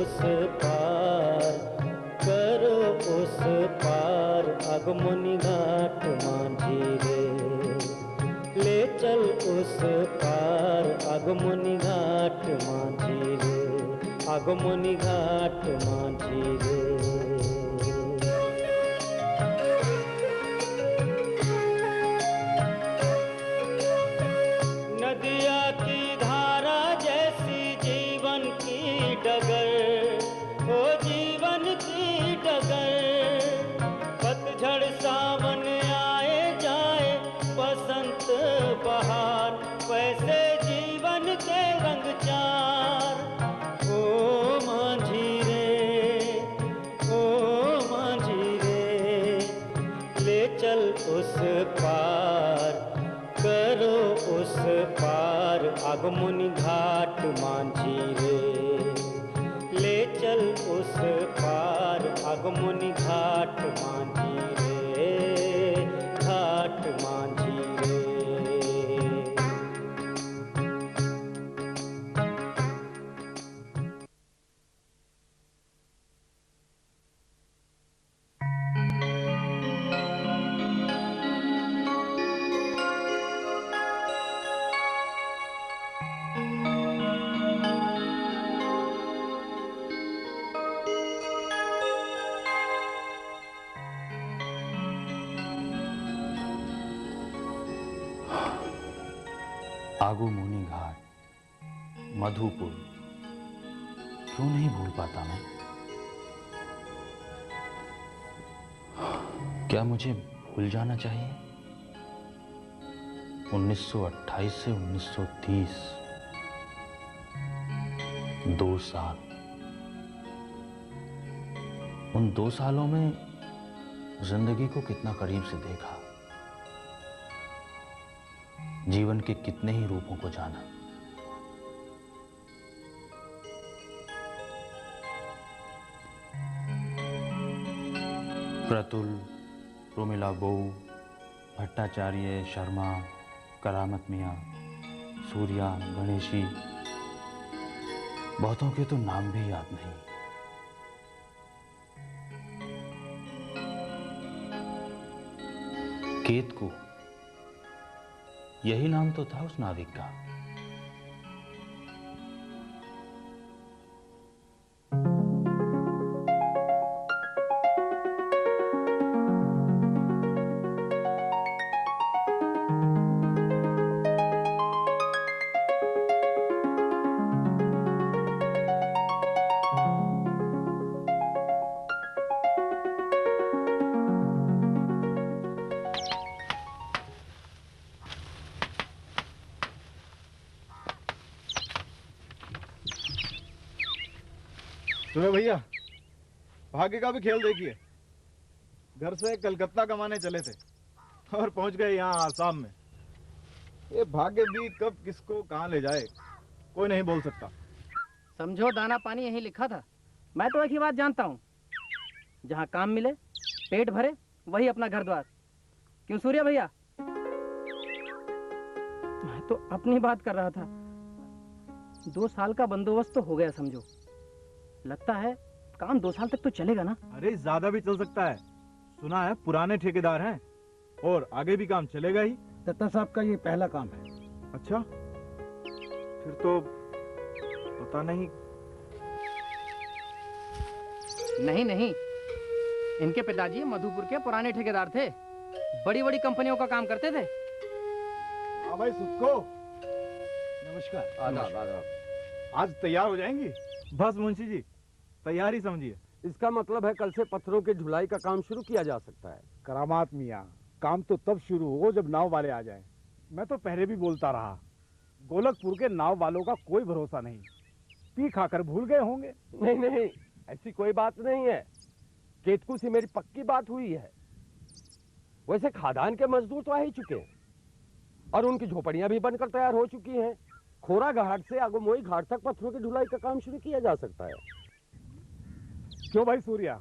उस पार, करो उस पार अगमुनि घाट मांझी रे। ले चल उस पार अगमुनि घाट मांझी रे, अगमुनि घाट मांझी रे। नदिया की धारा जैसी जीवन की डगर, ओ जीवन की डगर। पतझड़ सावन आए जाए बसंत बहार, वैसे जीवन के रंग चार। ओ मांझी रे, ओ मांझी रे, ले चल उस पार, करो उस पार अगमुनि घाट मांझी रे। ले चल उस पार अगमुनि घाट मांझी रे, घाट मांझी रे। आगुमुनि घाट, मधुपुर, क्यों नहीं भूल पाता मैं? क्या मुझे भूल जाना चाहिए? 1928 से 1930, 2 साल। उन 2 सालों में जिंदगी को कितना करीब से देखा, जीवन के कितने ही रूपों को जाना। प्रतुल, रोमिला बहू, भट्टाचार्य, शर्मा, करामत मियाँ, सूर्या, गणेशी, बहुतों के तो नाम भी याद नहीं। केतकू, यही नाम तो था उस नाविक का। सुनो भैया, भाग्य का भी खेल देखिए। घर से कलकत्ता कमाने चले थे और पहुंच गए यहाँ आसाम में। ये भाग्य भी कब किसको कहाँ ले जाए कोई नहीं बोल सकता। समझो दाना पानी यही लिखा था। मैं तो एक ही बात जानता हूँ, जहाँ काम मिले, पेट भरे, वही अपना घर द्वार। क्यों सूर्या भैया? मैं तो अपनी बात कर रहा था। 2 साल का बंदोबस्त तो हो गया समझो। लगता है काम 2 साल तक तो चलेगा ना? अरे ज्यादा भी चल सकता है। सुना है पुराने ठेकेदार हैं और आगे भी काम चलेगा ही। दत्ता साहब का ये पहला काम है। अच्छा, फिर तो पता नहीं। नहीं, इनके पिताजी मधुपुर के पुराने ठेकेदार थे, बड़ी बड़ी कंपनियों का काम करते थे। हाँ भाई सुखो, नमस्कार। आदाब। आज तैयार हो जाएंगी? बस मुंशी जी, तैयारी समझिए। इसका मतलब है कल से पत्थरों की ढुलाई का काम शुरू किया जा सकता है। करामात मियाँ, काम तो तब शुरू हो जब नाव वाले आ जाएं। मैं तो पहले भी बोलता रहा, गोलकपुर के नाव वालों का कोई भरोसा नहीं। पी खाकर भूल गए होंगे। नहीं, ऐसी कोई बात नहीं है। केतकू से मेरी पक्की बात हुई है। वैसे खादान के मजदूर तो आ ही चुके हैं और उनकी झोपड़ियां भी बनकर तैयार हो चुकी हैं। खोरा घाट से आगुमोई घाट तक पत्थरों की ढुलाई का काम शुरू किया जा सकता है। क्यों भाई सूर्या,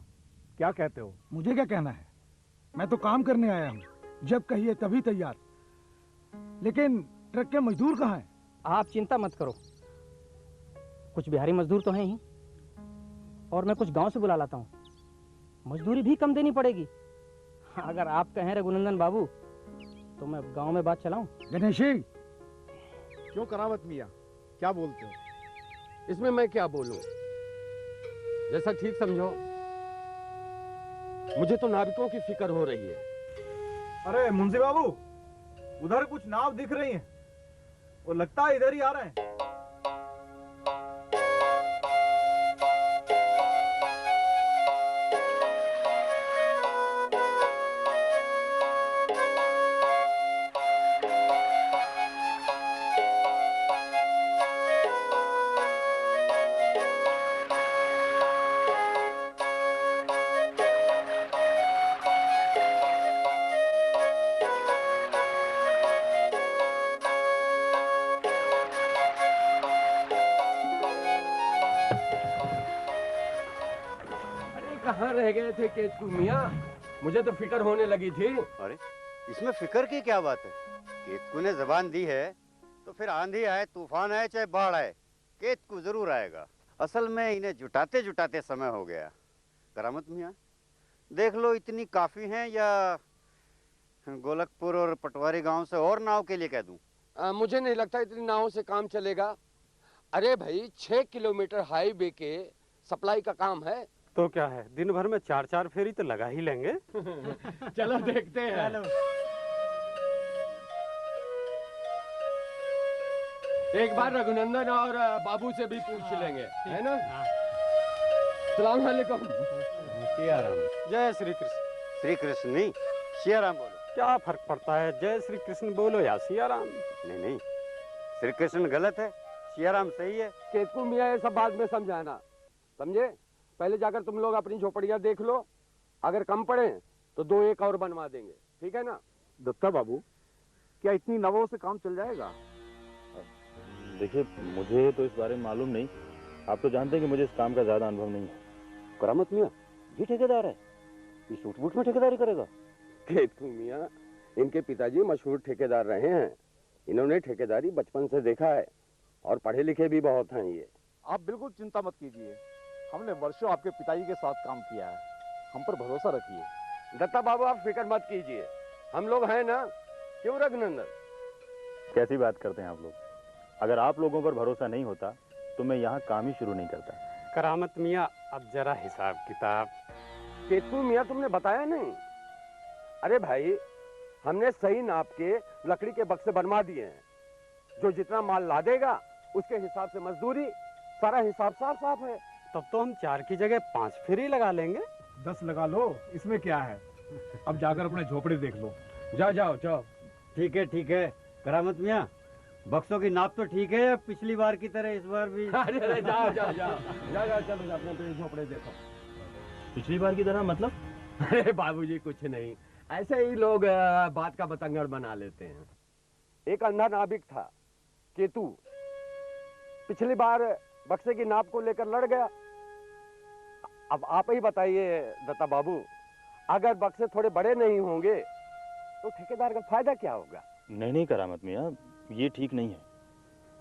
क्या कहते हो? मुझे क्या कहना है, मैं तो काम करने आया हूँ। जब कहिए तभी तैयार। लेकिन ट्रक के मजदूर कहाँ हैं? आप चिंता मत करो, कुछ बिहारी मजदूर तो हैं ही। और मैं कुछ गांव से बुला लाता हूँ, मजदूरी भी कम देनी पड़ेगी। अगर आप कहें रघुनंदन बाबू तो मैं गांव में बात चलाऊं। गणेशी, क्यों करामत मियाँ, क्या बोलते हो? इसमें मैं क्या बोलूं, जैसा ठीक समझो। मुझे तो नाविकों की फिक्र हो रही है। अरे मुंशी बाबू, उधर कुछ नाव दिख रही हैं, वो लगता है इधर ही आ रहे हैं। कहाँ रह गए थे केतकू मियाँ? मुझे तो फिक्र होने लगी थी। अरे इसमें फिक्र की क्या बात है? केतकू ने जबान दी है तो फिर आंधी आए, तूफान आए, चाहे बाढ़ आए, केतकू जरूर आएगा। असल में इन्हें जुटाते जुटाते समय हो गया। करामत मियाँ, देख लो इतनी काफी हैं या गोलकपुर और पटवारी गांव से और नाव के लिए कह दूं? मुझे नहीं लगता इतनी नावों से काम चलेगा। अरे भाई 6 किलोमीटर हाईवे के सप्लाई का काम है। तो क्या है, दिन भर में 4-4 फेरी तो लगा ही लेंगे। चलो देखते हैं। एक बार रघुनंदन और बाबू से भी पूछ लेंगे, है ना? सलाम अलैकुम। जय श्री कृष्ण। श्री कृष्ण नहीं, सियाराम बोलो। क्या फर्क पड़ता है, जय श्री कृष्ण बोलो या सियाराम। नहीं नहीं, श्री कृष्ण गलत है, सियाराम सही है। केतकू मियाँ ये सब बाद में समझाना, समझे? पहले जाकर तुम लोग अपनी झोपड़ियाँ देख लो, अगर कम पड़े तो 2 एक और बनवा देंगे, ठीक है ना? दत्ता बाबू, क्या इतनी नावों से काम चल जाएगा? देखिए, मुझे तो इस बारे में मालूम नहीं। आप तो जानते हैं कि मुझे इस काम का ज्यादा अनुभव नहीं है। करामत मियाँ, ये ठेकेदार है, ये सूट बूट में ठेकेदारी करेगा? केतकू मियाँ, इनके पिताजी मशहूर ठेकेदार रहे हैं। इन्होंने ठेकेदारी बचपन से देखा है और पढ़े लिखे भी बहुत हैं ये। आप बिल्कुल चिंता मत कीजिए, हमने वर्षों आपके पिताजी के साथ काम किया है, हम पर भरोसा रखिए। दत्ता बाबू आप फिक्र मत कीजिए, हम लोग हैं ना, क्यों रघुनंदन? कैसी बात करते हैं आप लोग? अगर आप लोगों पर भरोसा नहीं होता तो मैं यहाँ काम ही शुरू नहीं करता। करामत मियाँ, अब जरा हिसाब किताब। केतकू मियाँ तुमने बताया नहीं? अरे भाई, हमने सही नाप के लकड़ी के बक्से बनवा दिए हैं। जो जितना माल ला देगा उसके हिसाब से मजदूरी, सारा हिसाब साफ साफ है। तब तो हम 4 की जगह 5 फेरी लगा लेंगे। 10 लगा लो, इसमें क्या है। अब जाकर अपने झोपड़ी देख लो। जाओ जाओ जाओ। ठीक है करामत मियाँ, बक्सों की नाप तो ठीक है, पिछली बार की तरह इस बार भी? अरे जाओ जाओ जाओ जाओ, चलो अपने झोपड़े देखो। पिछली बार की तरह मतलब? अरे बाबूजी कुछ नहीं, ऐसे ही लोग बात का बतंगड़ बना लेते हैं। एक अंधा नाविक था केतू, पिछली बार बक्से की नाप को लेकर लड़ गया। अब आप ही बताइए दत्ता बाबू, अगर बक्से थोड़े बड़े नहीं होंगे तो ठेकेदार का फायदा क्या होगा? नहीं करामत मियाँ, ये ठीक नहीं है।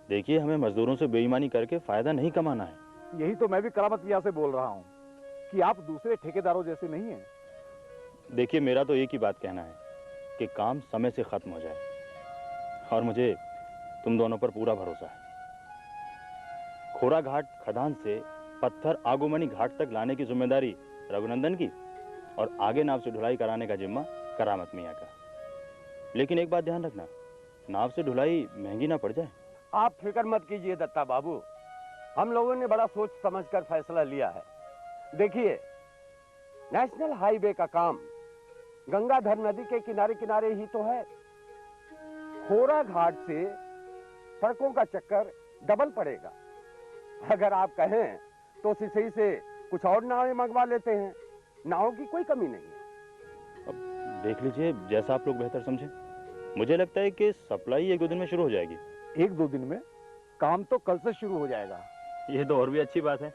देखिए, हमें मजदूरों से बेईमानी करके फायदा नहीं कमाना है। यही तो मैं भी करामत मियाँ से बोल रहा हूँ कि आप दूसरे ठेकेदारों जैसे नहीं हैं। देखिए, मेरा तो एक ही बात कहना है कि काम समय से खत्म हो जाए, और मुझे तुम दोनों पर पूरा भरोसा है। खोरा घाट खदान से पत्थर आगुमनी घाट तक लाने की जिम्मेदारी रघुनंदन की, और आगे नाव से ढुलाई कराने का जिम्मा करामत मियाँ का। लेकिन एक बात ध्यान रखना, नाव से ढुलाई महंगी ना पड़ जाए। आप फिक्र मत कीजिए दत्ता बाबू, हम लोगों ने बड़ा सोच समझकर फैसला लिया है। देखिए, नेशनल हाईवे का काम गंगाधर नदी के किनारे किनारे ही तो है। खोरा घाट से सड़कों का चक्कर डबल पड़ेगा। अगर आप कहें तो सिसई से कुछ और नावें मंगवा लेते हैं, नावों की कोई कमी नहीं है। अब देख लीजिए, जैसा आप लोग बेहतर समझें। मुझे लगता है कि सप्लाई 1-2 दिन में शुरू हो जाएगी। 1-2 दिन में? काम तो कल से शुरू हो जाएगा। ये तो और भी अच्छी बात है।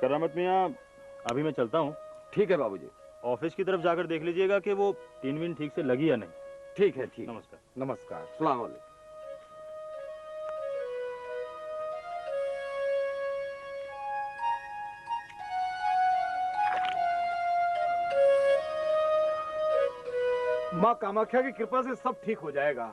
करामत मियाँ, अभी मैं चलता हूँ। ठीक है बाबूजी। ऑफिस की तरफ जाकर देख लीजिएगा कि वो टीन विन ठीक से लगी या नहीं। ठीक है, ठीक। नमस्कार। नमस्कार। सलाम अलैकुम। माँ कामाख्या की कृपा से सब ठीक हो जाएगा।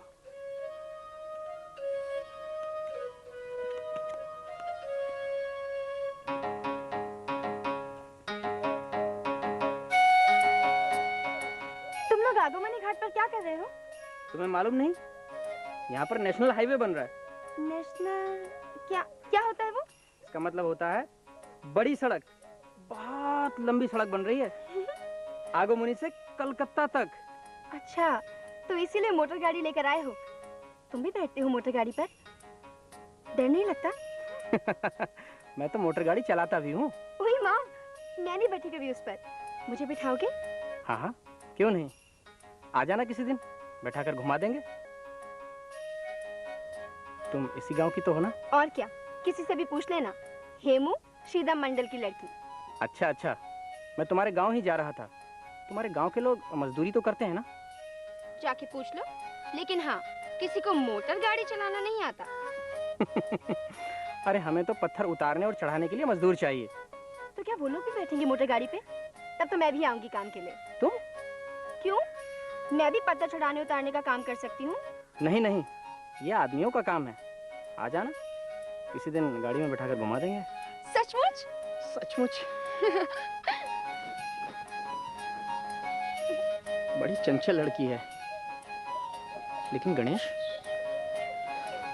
तुम लोग आगमनी घाट पर क्या कर रहे हो? तुम्हें मालूम नहीं, यहाँ पर नेशनल हाईवे बन रहा है। नेशनल क्या क्या होता है वो? इसका मतलब होता है बड़ी सड़क, बहुत लंबी सड़क बन रही है आगमनी से कलकत्ता तक। अच्छा, तो इसीलिए मोटर गाड़ी लेकर आए हो। तुम भी बैठते हो मोटर गाड़ी पर? डर नहीं लगता? मैं तो मोटर गाड़ी चलाता भी हूँ। वही माँ, मैं नहीं बैठी कभी उस पर। मुझे बिठाओगे? हाँ हाँ, क्यों नहीं, आ जाना किसी दिन, बैठाकर घुमा देंगे। तुम इसी गांव की तो हो ना? और क्या, किसी से भी पूछ लेना। हेमू, श्रीदाम मंडल की लड़की। अच्छा अच्छा, मैं तुम्हारे गांव ही जा रहा था। तुम्हारे गांव के लोग मजदूरी तो करते हैं ना? जाके पूछ लो। लेकिन हाँ, किसी को मोटर गाड़ी चलाना नहीं आता। अरे हमें तो पत्थर उतारने और चढ़ाने के लिए मजदूर चाहिए। तो क्या वो लोग भी बैठेंगे मोटर गाड़ी पे? तब तो मैं भी आऊंगी काम के लिए। तुम? क्यों? मैं भी पत्थर चढ़ाने उतारने का काम कर सकती हूँ। नहीं नहीं, ये आदमियों का काम है। आ जाना, किसी दिन गाड़ी में बैठाकर घुमा देंगे। सचमुच? सचमुच। बड़ी चंचल लड़की है। लेकिन गणेश,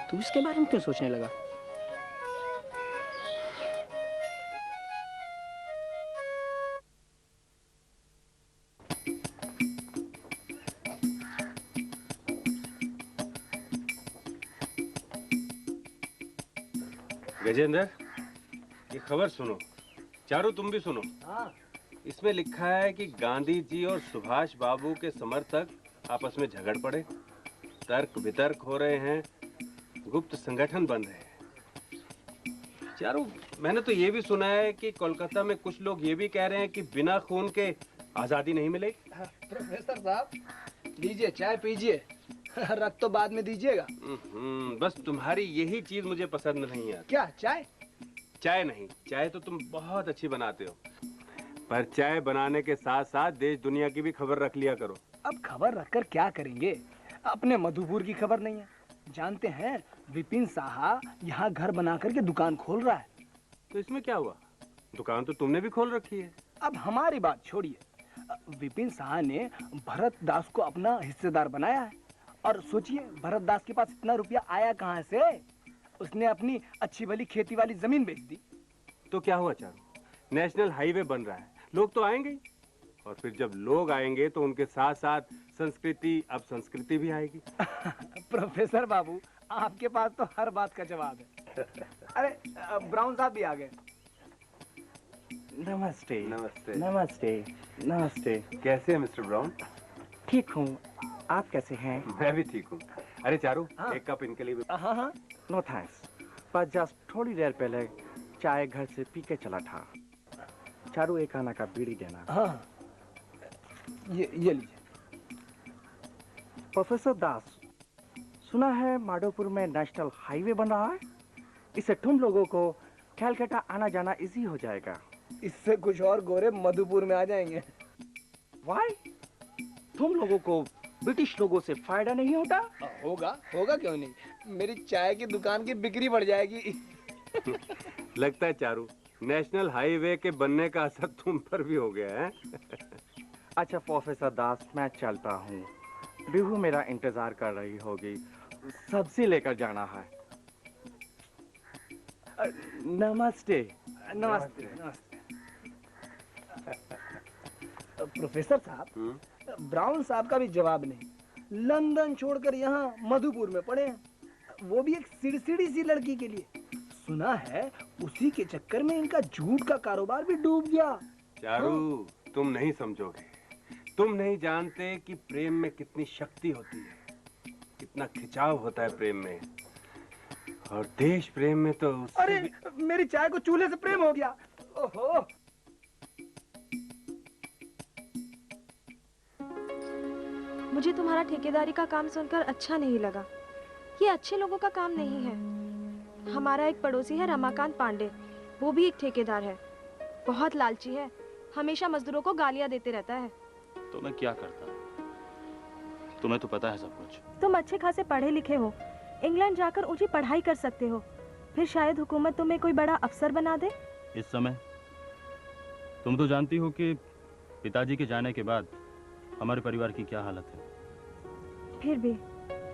तू इसके बारे में क्यों सोचने लगा? गजेंद्र, ये खबर सुनो। चारू, तुम भी सुनो। हाँ। इसमें लिखा है कि गांधी जी और सुभाष बाबू के समर्थक आपस में झगड़ पड़े, तर्क वितर्क हो रहे हैं, गुप्त संगठन बन रहे हैं। चारू, मैंने तो ये भी सुना है कि कोलकाता में कुछ लोग ये भी कह रहे हैं कि बिना खून के आजादी नहीं मिलेगी। प्रोफेसर साहब, लीजिए चाय पीजिए, रख तो बाद में दीजिएगा। बस तुम्हारी यही चीज मुझे पसंद नहीं है। क्या चाय? चाय नहीं, चाय तो तुम बहुत अच्छी बनाते हो, पर चाय बनाने के साथ साथ देश दुनिया की भी खबर रख लिया करो। अब खबर रखकर क्या करेंगे? अपने मधुपुर की खबर नहीं है। जानते हैं, विपिन साहा यहाँ घर बना करके दुकान खोल रहा है। तो इसमें क्या हुआ? दुकान तो तुमने भी खोल रखी है। अब हमारी बात छोड़िए, विपिन साहा ने भरत दास को अपना हिस्सेदार बनाया है। और सोचिए, भरत दास के पास इतना रुपया आया कहाँ से? उसने अपनी अच्छी भली खेती वाली जमीन बेच दी। तो क्या हुआ चारू? नेशनल हाईवे बन रहा है, लोग तो आएंगे ही। और फिर जब लोग आएंगे तो उनके साथ साथ संस्कृति, अब संस्कृति भी आएगी। प्रोफेसर बाबू, आपके पास तो हर बात का जवाब है। अरे ब्राउन साहब भी आ गए। नमस्ते। नमस्ते। नमस्ते। नमस्ते। कैसे हैं मिस्टर ब्राउन? ठीक हूँ, आप कैसे हैं? मैं भी ठीक हूँ। अरे चारू, हाँ। एक कप इनके लिए भी। हाँ हाँ। नो थैंक्स, पर जस्ट थोड़ी देर पहले चाय घर से पी के चला था। चारू, एक आना का बीड़ी देना। हाँ, ये लीजिए। प्रोफेसर दास, सुना है माधोपुर में नेशनल हाईवे बन रहा है। इससे तुम लोगों को कलकत्ता आना जाना इजी हो जाएगा। इससे कुछ और गोरे मधुपुर में आ जाएंगे। वाई? तुम लोगों को ब्रिटिश लोगों से फायदा नहीं होता? होगा, होगा क्यों नहीं। मेरी चाय की दुकान की बिक्री बढ़ जाएगी। लगता है चारू, नेशनल हाईवे के बनने का असर तुम पर भी हो गया है। अच्छा प्रोफेसर दास, मैं चलता हूँ। बिहू मेरा इंतजार कर रही होगी, सब्जी लेकर जाना है। नमस्ते। नमस्ते। नमस्ते। प्रोफेसर साहब, ब्राउन साहब का भी जवाब नहीं। लंदन छोड़कर यहाँ मधुपुर में पड़े हैं, वो भी एक सिड़सिड़ी सी लड़की के लिए। सुना है उसी के चक्कर में इनका जूट का कारोबार भी डूब गया। चारू, तुम नहीं समझोगे। तुम नहीं जानते कि प्रेम में कितनी शक्ति होती है, कितना खिंचाव होता है प्रेम में। और देश प्रेम में तो अरे मेरी चाय को चूल्हे से प्रेम हो गया। ओहो। मुझे तुम्हारा ठेकेदारी का काम सुनकर अच्छा नहीं लगा। ये अच्छे लोगों का काम नहीं है। हमारा एक पड़ोसी है रमाकांत पांडे, वो भी एक ठेकेदार है। बहुत लालची है, हमेशा मजदूरों को गालियां देते रहता है। तो मैं क्या करता? तुम्हें तो पता है सब कुछ। तुम अच्छे खासे पढ़े लिखे हो, इंग्लैंड जाकर ऊंची पढ़ाई कर सकते हो, फिर शायद हुकूमत तुम्हें कोई बड़ा अफसर बना दे। इस समय तुम तो जानती हो कि पिताजी के जाने के बाद हमारे परिवार की क्या हालत है। फिर भी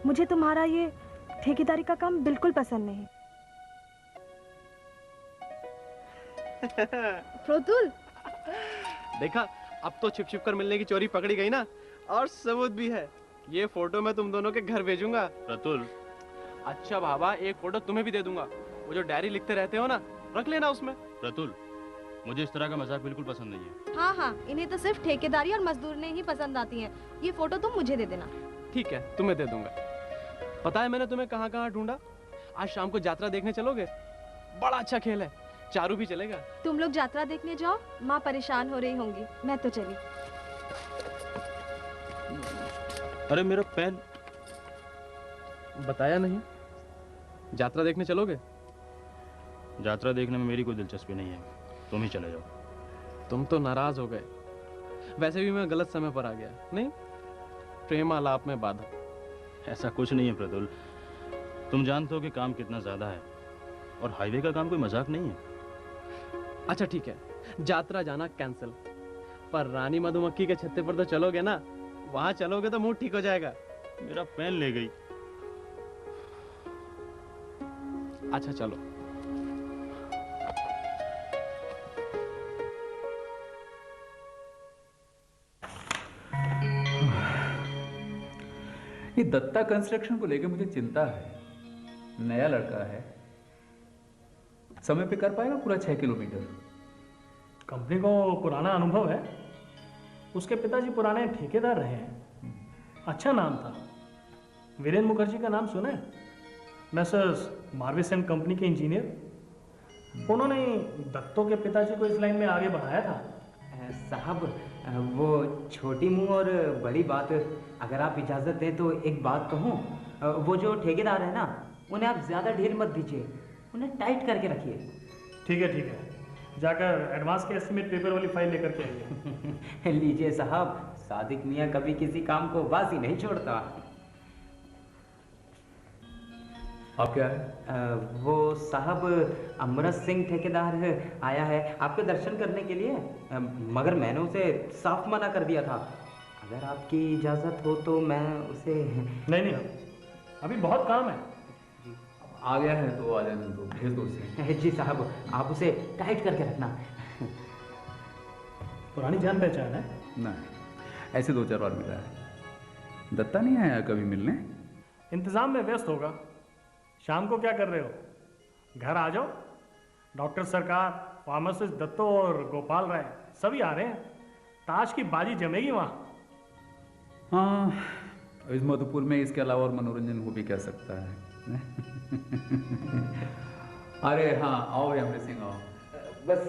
मुझे तुम्हारा ये ठेकेदारी का काम बिल्कुल पसंद नहीं। प्रतुल, देखा अब तो छिप छिप कर मिलने की चोरी पकड़ी गई ना, और सबूत भी है। ये फोटो मैं तुम दोनों के घर भेजूंगा। प्रतुल, अच्छा बाबा, एक फोटो तुम्हें भी दे दूंगा। वो जो डायरी लिखते रहते हो ना, रख लेना उसमें। प्रतुल, मुझे इस तरह का मजाक बिल्कुल पसंद नहीं है। हाँ हाँ, इन्हें तो सिर्फ ठेकेदारी और मजदूरी ही पसंद आती हैं। ये फोटो तुम मुझे दे देना। ठीक है, तुम्हें दे दूंगा। पता है मैंने तुम्हें कहाँ कहाँ ढूंढा? आज शाम को यात्रा देखने चलोगे? बड़ा अच्छा खेल है, चारू भी चलेगा। तुम लोग यात्रा देखने जाओ, माँ परेशान हो रही होंगी, मैं तो चली। अरे मेरा पेन। बताया नहीं, यात्रा देखने चलोगे? यात्रा देखने में मेरी कोई दिलचस्पी नहीं है, तुम ही चले जाओ। तुम तो नाराज हो गए। वैसे भी मैं गलत समय पर आ गया। नहीं, प्रेम आलाप में बाधा। ऐसा कुछ नहीं है प्रतुल, तुम जानते हो कि काम कितना ज्यादा है, और हाईवे का काम कोई मजाक नहीं है। अच्छा ठीक है, यात्रा जाना कैंसिल, पर रानी मधुमक्खी के छत्ते पर तो चलोगे ना? वहां चलोगे तो मूड ठीक हो जाएगा। मेरा पेन ले गई। अच्छा चलो। ये दत्ता कंस्ट्रक्शन को लेकर मुझे चिंता है। नया लड़का है, समय पे कर पाएगा पूरा 6 किलोमीटर? कंपनी को पुराना अनुभव है, उसके पिताजी पुराने ठेकेदार रहे हैं। अच्छा नाम था, वीरेंद्र मुखर्जी का नाम सुना है? मैसर्स मार्विस एंड कंपनी के इंजीनियर। उन्होंने दत्तों के पिताजी को इस लाइन में आगे बढ़ाया था। साहब, वो छोटी मुंह और बड़ी बात, अगर आप इजाज़त दें तो एक बात कहूँ। वो जो ठेकेदार है ना, उन्हें आप ज़्यादा ढेर मत दीजिए, उन्हें टाइट करके रखिए। ठीक है, जाकर एडवांस के एस्टीमेट पेपर वाली फाइल लेकर के आइए। लीजिए साहब, सादिक मियाँ कभी किसी काम को बासी नहीं छोड़ता। आप क्या है? वो साहब अमृत सिंह ठेकेदार आया है आपके दर्शन करने के लिए, मगर मैंने उसे साफ मना कर दिया था। अगर आपकी इजाज़त हो तो मैं उसे... नहीं, अभी बहुत काम है। आ गया है तो आ जाने दो, भेज दो उसे। जी साहब, आप उसे टाइट करके रखना। पुरानी जान पहचान है? नहीं, ऐसे 2-4 बार मिला है। दत्ता नहीं आया कभी मिलने? इंतजाम में व्यस्त होगा। शाम को क्या कर रहे हो? घर आ जाओ। डॉक्टर सरकार, फार्मासिस्ट दत्तो और गोपाल राय सभी आ रहे हैं। ताश की बाजी जमेगी वहाँ। हाँ, इस मधुपुर में इसके अलावा और मनोरंजन हो भी क्या सकता है? अरे हाँ, आओ अमृत सिंह, आओ। बस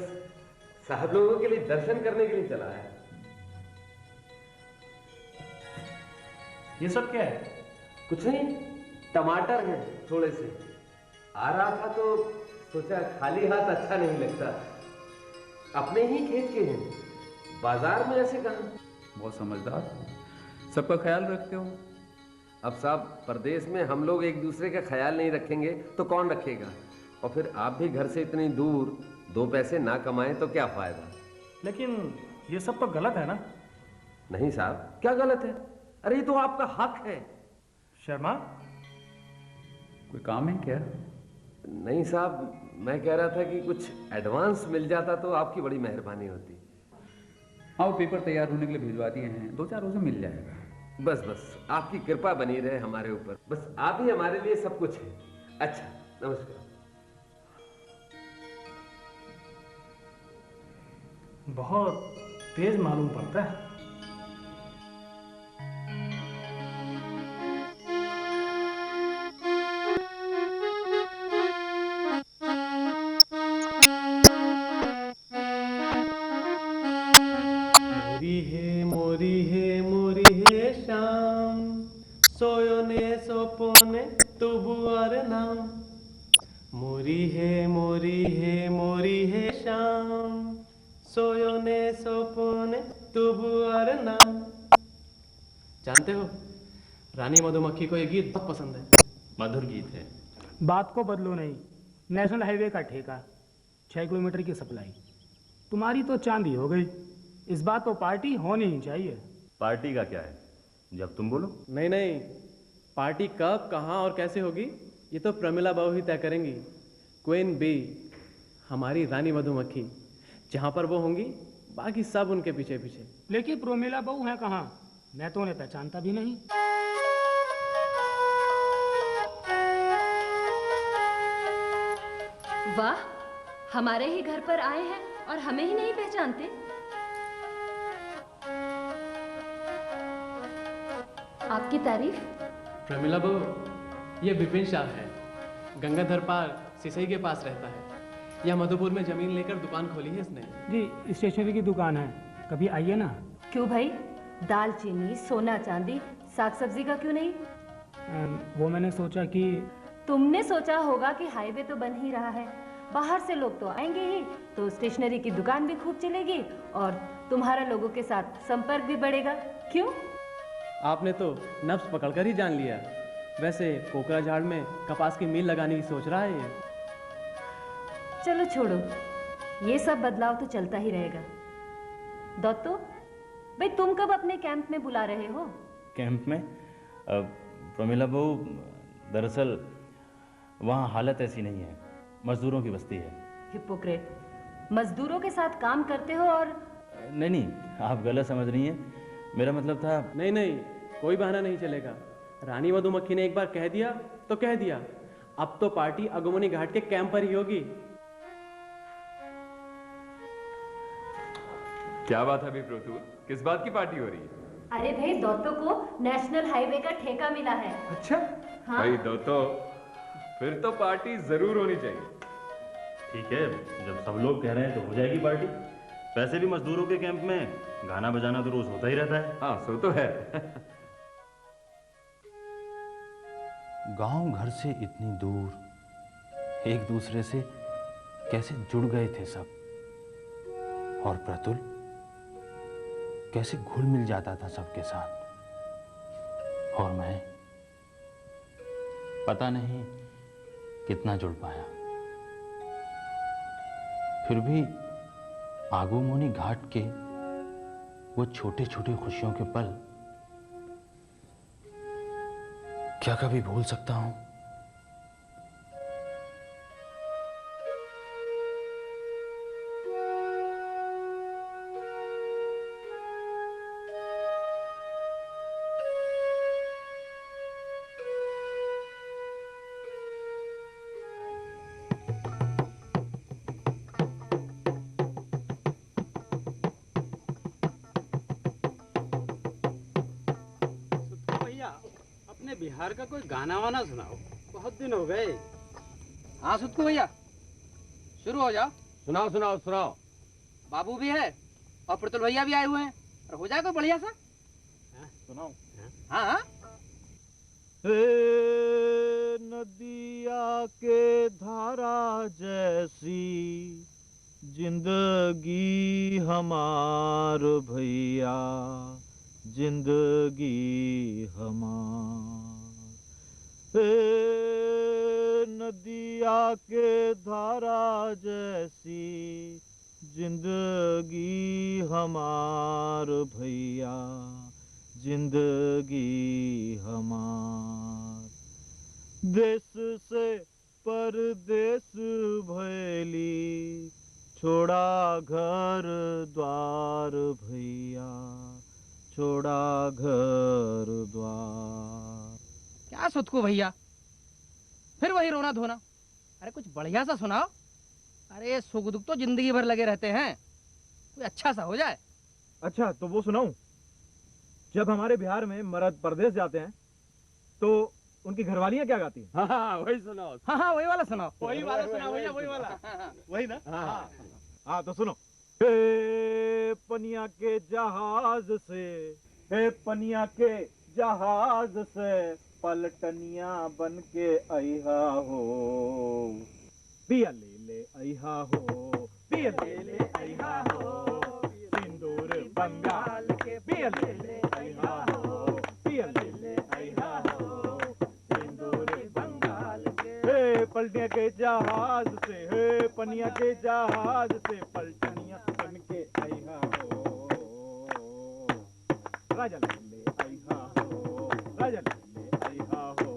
साहब लोगों के लिए दर्शन करने के लिए चला है। ये सब क्या है? कुछ नहीं, टमाटर हैं थोड़े से। आ रहा था तो सोचा खाली हाथ अच्छा नहीं लगता। अपने ही खेत के हैं, बाजार में ऐसे कहाँ। बहुत समझदार, सबका ख्याल रखते हो। अब साहब, परदेश में हम लोग एक दूसरे का ख्याल नहीं रखेंगे तो कौन रखेगा? और फिर आप भी घर से इतनी दूर 2 पैसे ना कमाएं तो क्या फायदा? लेकिन ये सब तो गलत है ना? नहीं साहब, क्या गलत है? अरे ये तो आपका हक है। शर्मा, कोई काम है क्या? नहीं साहब, मैं कह रहा था कि कुछ एडवांस मिल जाता तो आपकी बड़ी मेहरबानी होती। हाँ, वो पेपर तैयार होने के लिए भिजवा दिए हैं, 2-4 रोज में मिल जाएगा। बस आपकी कृपा बनी रहे हमारे ऊपर। बस आप ही हमारे लिए सब कुछ है। अच्छा, नमस्कार। बहुत तेज मालूम पड़ता है। मोरी है शाम, सोयोने सोपोने तुबुआर नाम। मोरी है शाम, सोयोने सोपोने तुबुआर नाम। जानते हो, रानी मधुमक्खी को ये गीत बहुत पसंद है। मधुर गीत है। बात को बदलो नहीं, नेशनल हाईवे का ठेका, 6 किलोमीटर की सप्लाई, तुम्हारी तो चांदी हो गई। इस बात तो पार्टी होनी ही चाहिए। पार्टी का क्या है, जब तुम बोलो। नहीं नहीं, पार्टी कब, कहाँ और कैसे होगी ये तो प्रमिला बहू ही तय करेंगी। क्वीन बी, हमारी रानी मधुमक्खी, जहाँ पर वो होंगी बाकी सब उनके पीछे पीछे। लेकिन प्रोमिला बहू है कहाँ? मैं तो उन्हें पहचानता भी नहीं। वाह, हमारे ही घर पर आए हैं और हमें ही नहीं पहचानते। आपकी तारीफ। प्रमिला बहू, ये विपिन शाह है, गंगाधर पार सिसई के पास रहता है। यह मधुपुर में जमीन लेकर दुकान खोली है इसने। जी, स्टेशनरी की दुकान है, कभी आइए ना। क्यों भाई, दाल चीनी सोना चांदी साग सब्जी का क्यों नहीं? वो मैंने सोचा कि तुमने सोचा होगा कि हाईवे तो बन ही रहा है, बाहर से लोग तो आएंगे ही, तो स्टेशनरी की दुकान भी खूब चलेगी और तुम्हारा लोगों के साथ संपर्क भी बढ़ेगा। क्यों? आपने तो नब्ज पकड़कर ही जान लिया। वैसे कोकरा झाड़ में कपास की मिल लगाने की सोच रहा है ये। चलो छोड़ो, ये सब बदलाव तो चलता ही रहेगा। दत्तो भाई, तुम कब अपने कैंप में बुला रहे हो? कैंप में? प्रमिला बहू, दरअसल वहाँ हालत ऐसी नहीं है, मजदूरों की बस्ती है। हिपोक्रेट, मजदूरों के साथ काम करते हो और नहीं नहीं, आप गलत समझ रही हैं। मेरा मतलब था। नहीं नहीं, कोई बहाना नहीं चलेगा। रानी मधुमक्खी ने एक बार कह दिया तो कह दिया। अब तो पार्टी अगमनी घाट के कैंप पर ही होगी। क्या बात है विप्रोतुल, किस बात की पार्टी हो रही है? अरे भाई, दोतो को नेशनल हाईवे का ठेका मिला है। अच्छा। हाँ? भाई दोतो, फिर तो पार्टी जरूर होनी चाहिए। ठीक है, जब सब लोग कह रहे हैं तो हो जाएगी पार्टी। वैसे भी मजदूरों के कैंप में गाना बजाना तो रोज होता ही रहता है। हाँ, सो तो है। गांव घर से इतनी दूर एक दूसरे से कैसे जुड़ गए थे सब, और प्रतुल कैसे घुल मिल जाता था सबके साथ, और मैं पता नहीं कितना जुड़ पाया। फिर भी आगुमोनी घाट के वो छोटे छोटे खुशियों के पल क्या कभी भूल सकता हूं? बिहार का कोई गाना वाना सुनाओ, बहुत दिन हो गए। हाँ सुतकू भैया, शुरू हो जाओ। सुनाओ सुनाओ सुनाओ। बाबू भी है और प्रतुल भैया भी आए हुए हैं, और हो जाए कोई बढ़िया सा। सुनाओ। हाँ हाँ। नदिया के धारा जैसी जिंदगी हमार भैया, जिंदगी हमार। नदिया के धारा जैसी जिंदगी हमार भैया, जिंदगी हमार। देश से परदेश भैली, छोड़ा घर द्वार भैया, छोड़ा घर द्वार। क्या सुतकू भैया, फिर वही रोना धोना? अरे कुछ बढ़िया सा सुनाओ। अरे सुख दुख तो जिंदगी भर लगे रहते हैं, कोई अच्छा सा हो जाए। अच्छा तो वो सुनाऊं? जब हमारे बिहार में मर्द परदेश जाते हैं तो उनकी घरवालियां क्या गाती हैं? हाँ हाँ वही सुनाओ। हाँ हाँ वही वाला सुनाओ। वही वाला सुनाओ भैया, वही वाला। वही ना? हाँ तो सुनो। पनिया के जहाज से, पनिया के जहाज से पलटनिया बन के अइहा हो, पिया ले अइहा हो, पिया ले अइहा हो, सिंदूर बंगाल के पिया ले अइहा हो, पिया ले अइहा पलटिया के जहाज से, हे पनिया के जहाज से पलटनिया बन के आईहा हो, राजा ले आईहा हो, राजा ले आईहा हो,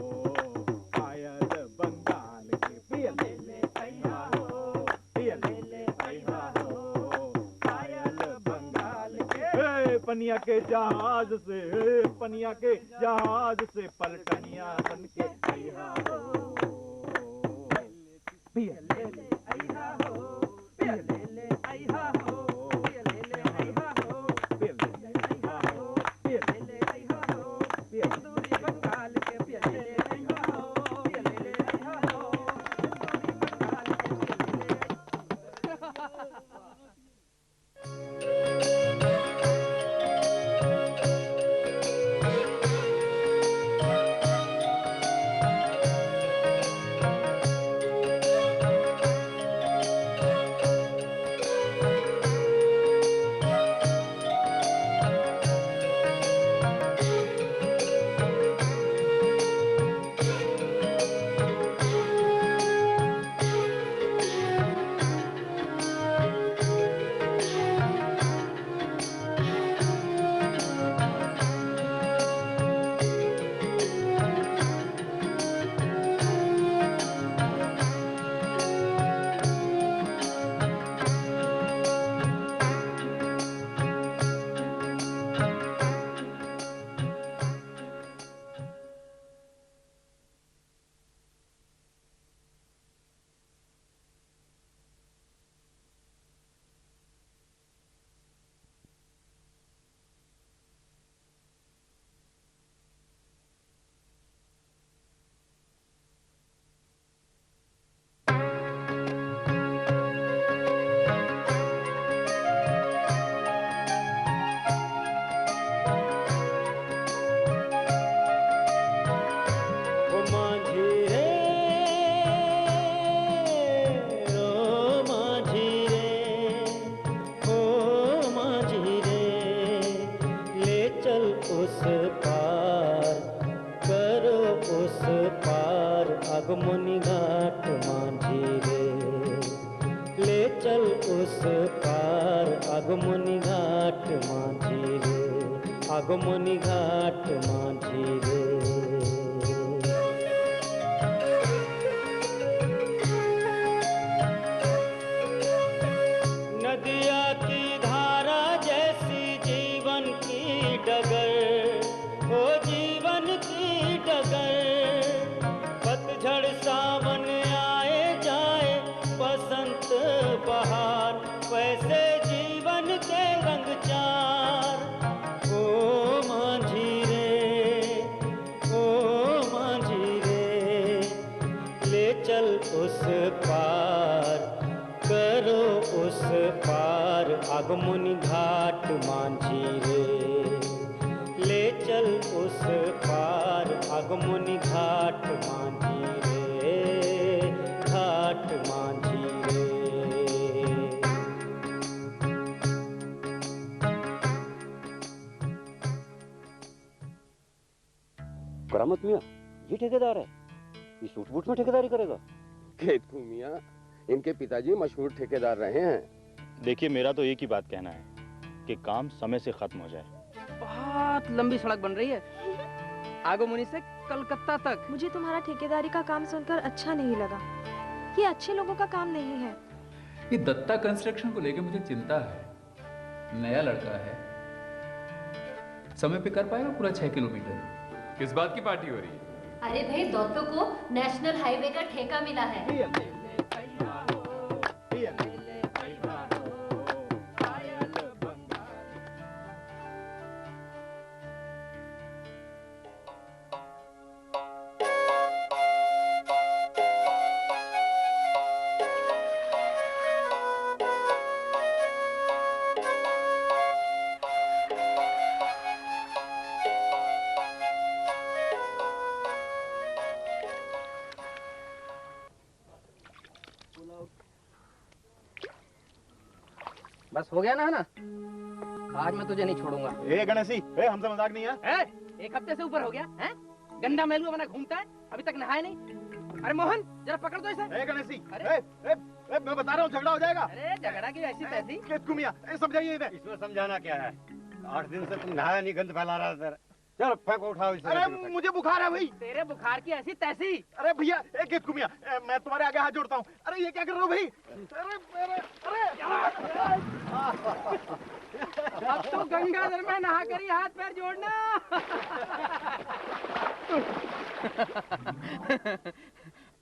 पायल बंगाल के पिया ले आईहा हो, पिया ले आईहा हो, पायल बंगाल के। हे पनिया के जहाज से, हे पनिया के जहाज से पलटनिया बन के आईहा हो, पिया ले आईहा हो, पिया ले आईहा हो, पिया ले आईहा हो, पिया ले आईहा हो, पिया ले आईहा हो, पिया दूरी बंगाल के पिया ले आईहा हो, पिया ले आईहा हो, दूरी बंगाल आगमनी घाट मांझी रे, ले चल उस पार आगमनी घाट मांझी रे, आगमनी घाट मांझी रे। नदिया की धारा जैसी जीवन की डगर, ओ जीवन की डगर, पतझड़ सावन आए जाए बसंत बहार, वैसे जीवन के रंग चार। ओ मांझी रे, ओ मांझी रे, ले चल उस पार, करो उस पार आगमनी घाट मांझी रे, ले चल उस पार आगमनी घाट मांझी रे, घाट मांझी रे। करामत मियाँ, ये ठेकेदार है, ये सूट बूट में ठेकेदारी करेगा? केतकू मियाँ, इनके पिताजी मशहूर ठेकेदार रहे हैं। देखिए, मेरा तो एक ही बात कहना है कि काम समय से खत्म हो जाए। बहुत लंबी सड़क बन रही है, आगोमुनी से कलकत्ता तक। मुझे तुम्हारा ठेकेदारी का काम सुनकर अच्छा नहीं लगा। ये अच्छे लोगों का काम नहीं है। ये दत्ता कंस्ट्रक्शन को लेकर मुझे चिंता है। नया लड़का है, समय पे कर पाएगा पूरा 6 किलोमीटर? किस बात की पार्टी हो रही है? अरे भाई, दत्तो को नेशनल हाईवे का ठेका मिला है। बस हो गया ना, है ना? आज मैं तुझे नहीं छोड़ूंगा। ए गणेशी, ए हमसे मजाक नहीं है? एक हफ्ते से ऊपर हो गया है, गंदा मैलुआ बना घूमता है, अभी तक नहाया नहीं। अरे मोहन जरा पकड़ दो इसे। गणेशी, मैं बता रहा हूँ झगड़ा हो जाएगा। अरे झगड़ा की ऐसी तैसी। केतकू मियां, समझाइए इन्हें। इसमें समझाना क्या है? 8 दिन से तुम नहाया नहीं, गंद फैला रहा था। चलो फेंको, उठाओ इसे। अरे मुझे बुखार है भाई। तेरे बुखार की ऐसी तैसी। अरे भैया, केतकू मियां, मैं तुम्हारे आगे हाथ जोड़ता हूँ। अरे ये क्या कर रहे हो भाई? अब तो गंगाधर में नहा कर ही हाथ पैर जोड़ना।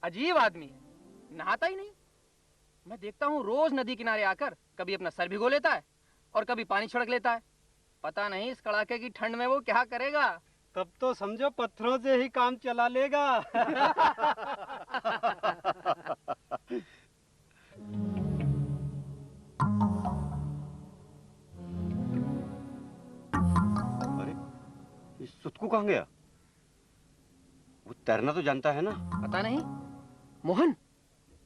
अजीब आदमी, नहाता ही नहीं। मैं देखता हूँ रोज नदी किनारे आकर कभी अपना सर भिगो लेता है और कभी पानी छिड़क लेता है। पता नहीं इस कड़ाके की ठंड में वो क्या करेगा। तब तो समझो पत्थरों से ही काम चला लेगा। अरे ये सुतकू कहाँ गया? वो तैरना तो जानता है ना? पता नहीं। मोहन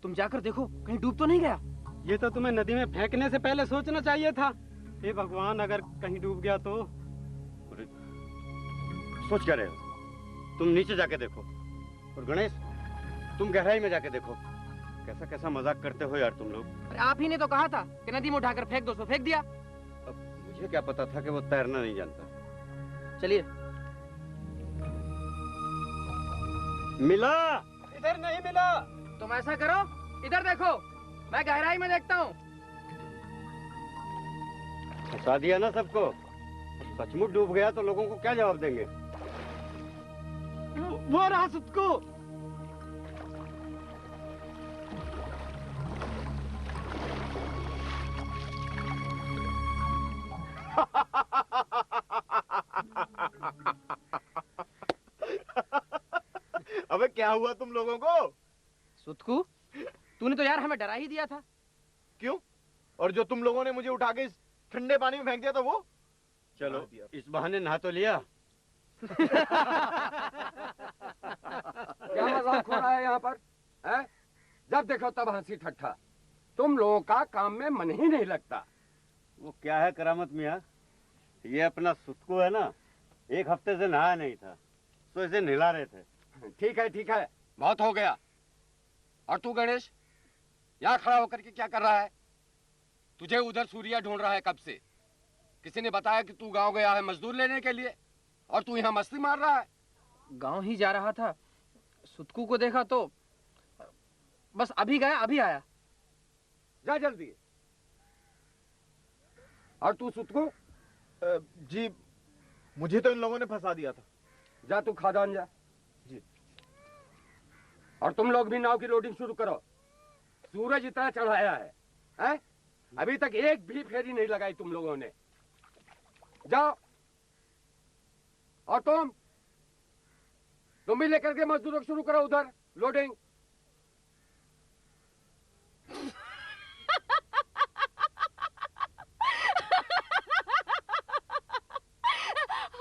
तुम जाकर देखो कहीं डूब तो नहीं गया। ये तो तुम्हें नदी में फेंकने से पहले सोचना चाहिए था। हे भगवान, अगर कहीं डूब गया तो। सोच क्या रहे हो? तुम नीचे जाके देखो। और गणेश, तुम गहराई में जाके देखो। कैसा कैसा मजाक करते हो यार तुम लोग। अरे आप ही ने तो कहा था कि नदी में उठाकर फेंक दो, सो फेंक दिया। अब मुझे क्या पता था कि वो तैरना नहीं जानता। चलिए। मिला? इधर नहीं मिला। तुम ऐसा करो, इधर देखो, मैं गहराई में देखता हूँ। फंसा दिया ना सबको। सचमुच डूब गया तो लोगों को क्या जवाब देंगे? वो रहा सुतकू। अबे क्या हुआ तुम लोगों को? सुतकू, तूने तो यार हमें डरा ही दिया था। क्यों? और जो तुम लोगों ने मुझे उठा के इस ठंडे पानी में फेंक दिया था वो? चलो इस बहाने नहा तो लिया। क्या मजाक हो रहा है यहाँ पर? है? जब देखो तब हंसी ठट्ठा। तुम लोगों का काम में मन ही नहीं लगता। वो क्या है करामत मियाँ, ये अपना सुतकू है ना, 1 हफ्ते से नहाया नहीं था, तो इसे नहला रहे थे। ठीक है, बहुत हो गया। और तू गणेश, यहाँ खड़ा होकर के क्या कर रहा है? तुझे उधर सूर्या ढूंढ रहा है कब से। किसी ने बताया कि तू गांव गया है मजदूर लेने के लिए, और तू यहाँ मस्ती मार रहा है। गांव ही जा रहा था, सुतकू को देखा तो बस अभी गया अभी आया। जा जल्दी। और तू सुतकू? जी मुझे तो इन लोगों ने फंसा दिया था। जा तू खादान जा। जी। और तुम लोग भी नाव की लोडिंग शुरू करो। सूरज इतना चढ़ाया है, हैं? अभी तक एक भी फेरी नहीं लगाई तुम लोगों ने। जाओ। और तुम भी लेकर के मजदूरों शुरू करो उधर लोडिंग।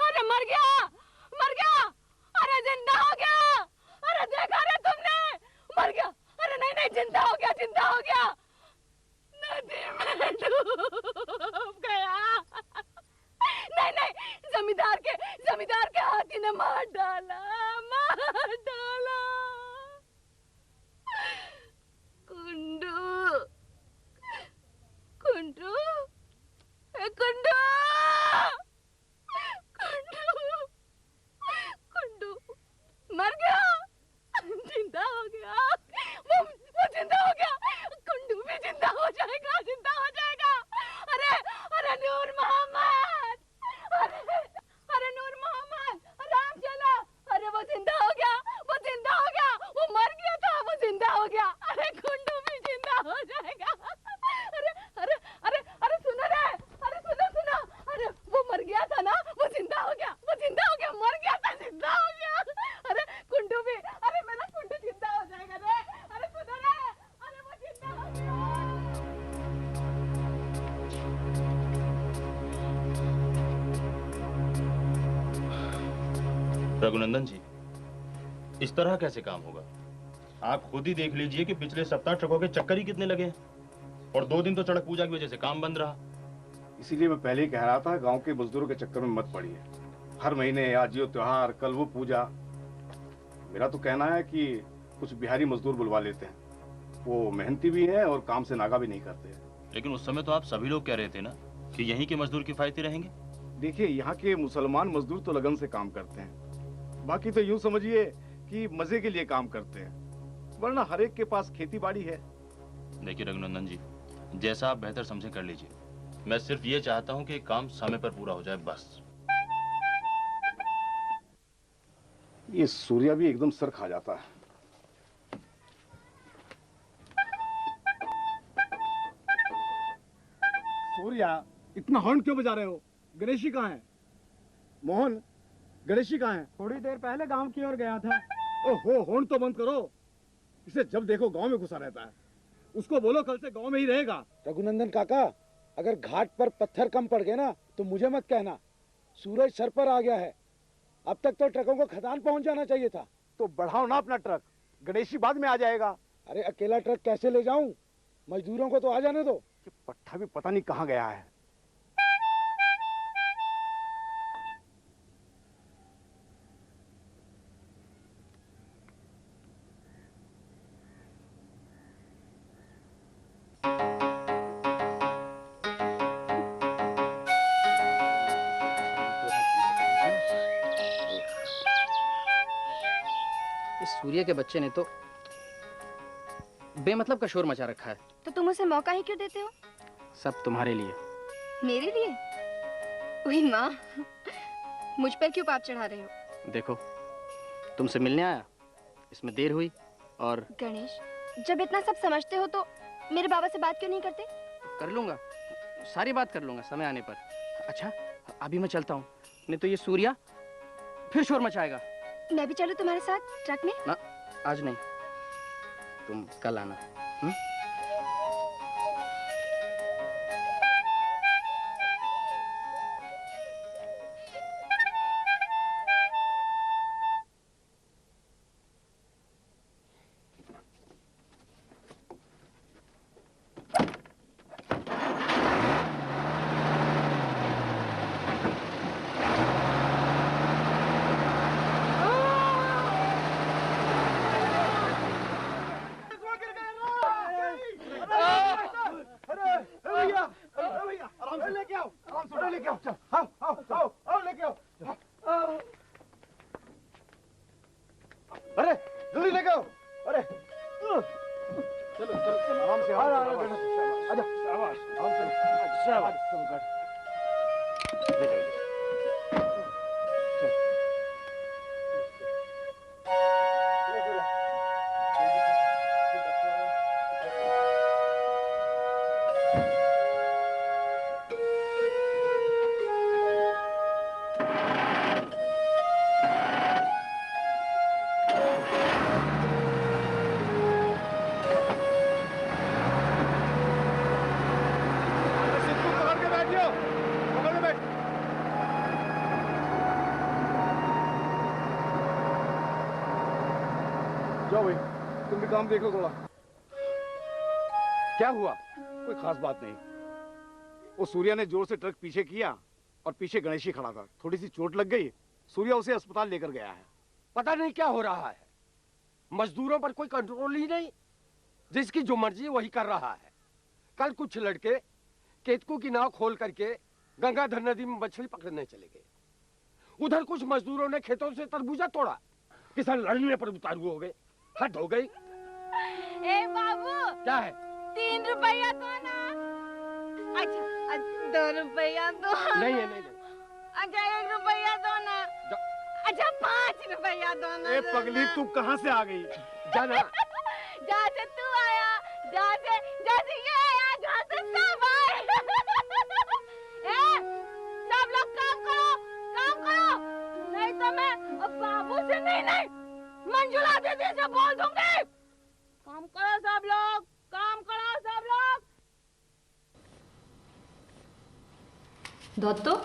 अरे मर गया, अरे जिंदा हो गया। अरे देखा रे तुमने, मर गया। अरे नहीं जिंदा हो गया। नदी में डूब गया। नहीं जमींदार के हाथी ने मार डाला। कुंडू मर गया, जिंदा हो गया। वो जिंदा हो गया। कुंडू भी जिंदा हो जाएगा। अरे नूर मोहम्मद, अरे नूर मोहम्मद, राम चला। अरे वो जिंदा हो गया। वो मर गया था, वो जिंदा हो गया। अरे कुंडू भी जिंदा हो जाएगा। अरे सुनो रे, सुनो। अरे वो मर गया था ना, वो जिंदा हो गया। मर गया था, जिंदा हो गया। अरे कुंडू भी, अरे मेरा कुंडू जिंदा हो जाएगा रे। अरे सुनो रे, अरे वो जिंदा हो गया। रघुनंदन जी, इस तरह कैसे काम होगा? आप खुद ही देख लीजिए कि पिछले सप्ताह ट्रकों के चक्कर ही कितने लगे हैं, और 2 दिन तो सड़क पूजा की वजह से काम बंद रहा। इसीलिए मैं पहले ही कह रहा था, गांव के मजदूरों के चक्कर में मत पड़िए। हर महीने आज यो त्योहार, कल वो पूजा। मेरा तो कहना है कि कुछ बिहारी मजदूर बुलवा लेते हैं। वो मेहनती भी हैं और काम से नागा भी नहीं करते। लेकिन उस समय तो आप सभी लोग कह रहे थे ना कि यहीं के मजदूर किफायती रहेंगे। देखिए, यहाँ के मुसलमान मजदूर तो लगन से काम करते हैं, बाकी तो यूं समझिए कि मजे के लिए काम करते हैं, वरना हर एक के पास खेती बाड़ी है। देखिए रघुनंदन जी, जैसा आप बेहतर समझे कर लीजिए। मैं सिर्फ ये चाहता हूँ कि काम समय पर पूरा हो जाए, बस। ये सूर्या भी एकदम सर खा जाता है। सूर्या, इतना हॉर्न क्यों बजा रहे हो? गणेशी कहाँ है? मोहन, गणेशी कहाँ है? थोड़ी देर पहले गांव की ओर गया था। ओहो, हॉर्न तो बंद करो। इसे जब देखो गांव में घुसा रहता है। उसको बोलो कल से गांव में ही रहेगा। रघुनंदन काका, अगर घाट पर पत्थर कम पड़ गए ना तो मुझे मत कहना। सूरज सर पर आ गया है। अब तक तो ट्रकों को खदान पहुंच जाना चाहिए था। तो बढ़ाओ ना अपना ट्रक, गणेशी बाद में आ जाएगा। अरे अकेला ट्रक कैसे ले जाऊं? मजदूरों को तो आ जाने दो। पट्टा भी पता नहीं कहाँ गया है। सूर्य के बच्चे ने तो बेमतलब का शोर मचा रखा है। तो तुम उसे मौका ही क्यों देते हो? सब तुम्हारे लिए। मेरे लिए? ओए माँ, मुझ पर क्यों पाप चढ़ा रहे हो? देखो, तुमसे मिलने आया, इसमें देर हुई और गणेश, जब इतना सब समझते हो तो मेरे बाबा से बात क्यों नहीं करते? कर लूंगा, सारी बात कर लूंगा समय आने पर। अच्छा, अभी मैं चलता हूँ, नहीं तो ये सूर्या फिर शोर मचाएगा। मैं भी चलूं तुम्हारे साथ ट्रक में? ना, आज नहीं, तुम कल आना। अरे जल्दी लेके आओ। अरे चलो चलो आराम से, आजा शाबाश, आराम से शाबाश। जाओ भाई, तुम भी काम देखो थोड़ा। क्या हुआ? कोई खास बात नहीं। वो सूर्या ने जोर से ट्रक पीछे किया और पीछे गणेशी खड़ा था। थोड़ी सी चोट लग गई। सूर्या उसे अस्पताल लेकर गया है। पता नहीं क्या हो रहा है। मजदूरों पर कोई कंट्रोल ही नहीं, जिसकी जो मर्जी वही कर रहा है। कल कुछ लड़के केतकू की नाव खोल करके गंगाधर नदी में मछली पकड़ने चले गए। उधर कुछ मजदूरों ने खेतों से तरबूजा तोड़ा। किसान लड़ने पर उतारू हो गए। हद हो गई। ए बाबू, क्या है? 3 रुपया दो ना। अच्छा 2 रुपया दो। नहीं है, नहीं। अच्छा 1 रुपया दो ना। अच्छा 5 रुपया दो ना। ए पगली, तू कहाँ से आ गई? जाना। जहाँ से तू आया, जहाँ से ये आया, जहाँ से सब आए। सब लोग काम करो, नहीं तो मैं बाबू से नहीं मंजुला दीदी से बोल दूंगी। काम करो सब लोग, काम करो सब लोग। दोस्तों,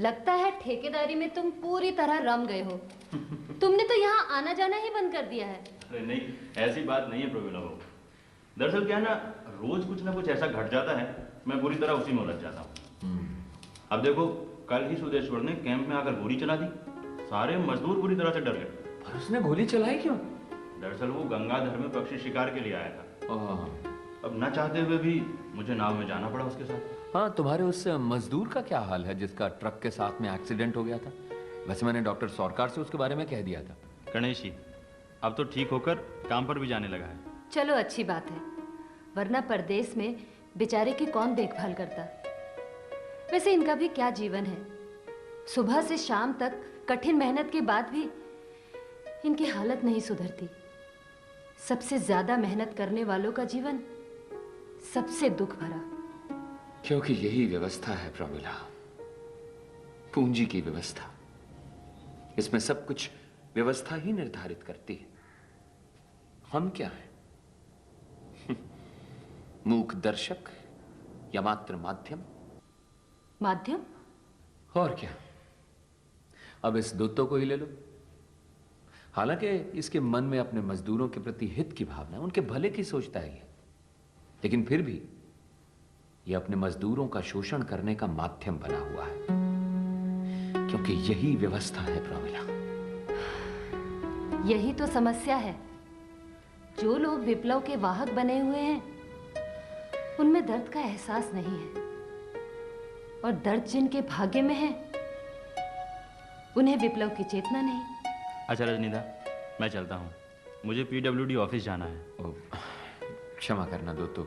लगता है ठेकेदारी में तुम पूरी तरह रम गए हो। तुमने तो यहाँ आना जाना ही बंद कर दिया है। अरे नहीं, ऐसी बात नहीं है प्रवीणा बाबू। दरअसल क्या है ना, रोज कुछ ना कुछ ऐसा घट जाता है, मैं बुरी तरह उसी में उलझ जाता हूँ। अब देखो, कल ही सुदेश्वर ने कैंप में आकर गोली चला दी। सारे मजदूर बुरी तरह से डर गए। और उसने गोली चलाई क्यों? दरअसल वो गंगाधर में पक्षी शिकार के लिए आया था। अब न चाहते हुए भी मुझे नाव में जाना पड़ा उसके साथ। हाँ, तुम्हारे उस मजदूर का क्या हाल है जिसका ट्रक के साथ में एक्सीडेंट हो गया था? वैसे मैंने डॉक्टर सरकार से उसके बारे में कह दिया था। गणेश जी अब तो ठीक होकर काम पर भी जाने लगा है। चलो अच्छी बात है, वरना परदेश में बेचारे की कौन देखभाल करता। वैसे इनका भी क्या जीवन है, सुबह से शाम तक कठिन मेहनत के बाद भी इनकी हालत नहीं सुधरती। सबसे ज्यादा मेहनत करने वालों का जीवन सबसे दुख भरा। क्योंकि यही व्यवस्था है प्रमिला, पूंजी की व्यवस्था। इसमें सब कुछ व्यवस्था ही निर्धारित करती है। हम क्या है? मूक दर्शक या मात्र माध्यम? माध्यम? और क्या? अब इस दूतों को ही ले लो। हालांकि इसके मन में अपने मजदूरों के प्रति हित की भावना, उनके भले की सोचता है ये, लेकिन फिर भी ये अपने मजदूरों का शोषण करने का माध्यम बना हुआ है, क्योंकि यही व्यवस्था है प्रमिला। यही तो समस्या है। जो लोग विप्लव के वाहक बने हुए हैं उनमें दर्द का एहसास नहीं है, और दर्द जिनके भाग्य में है उन्हें विप्लव की चेतना नहीं। अच्छा रजनीदा, मैं चलता हूँ, मुझे PWD ऑफिस जाना है। क्षमा करना दोस्तों,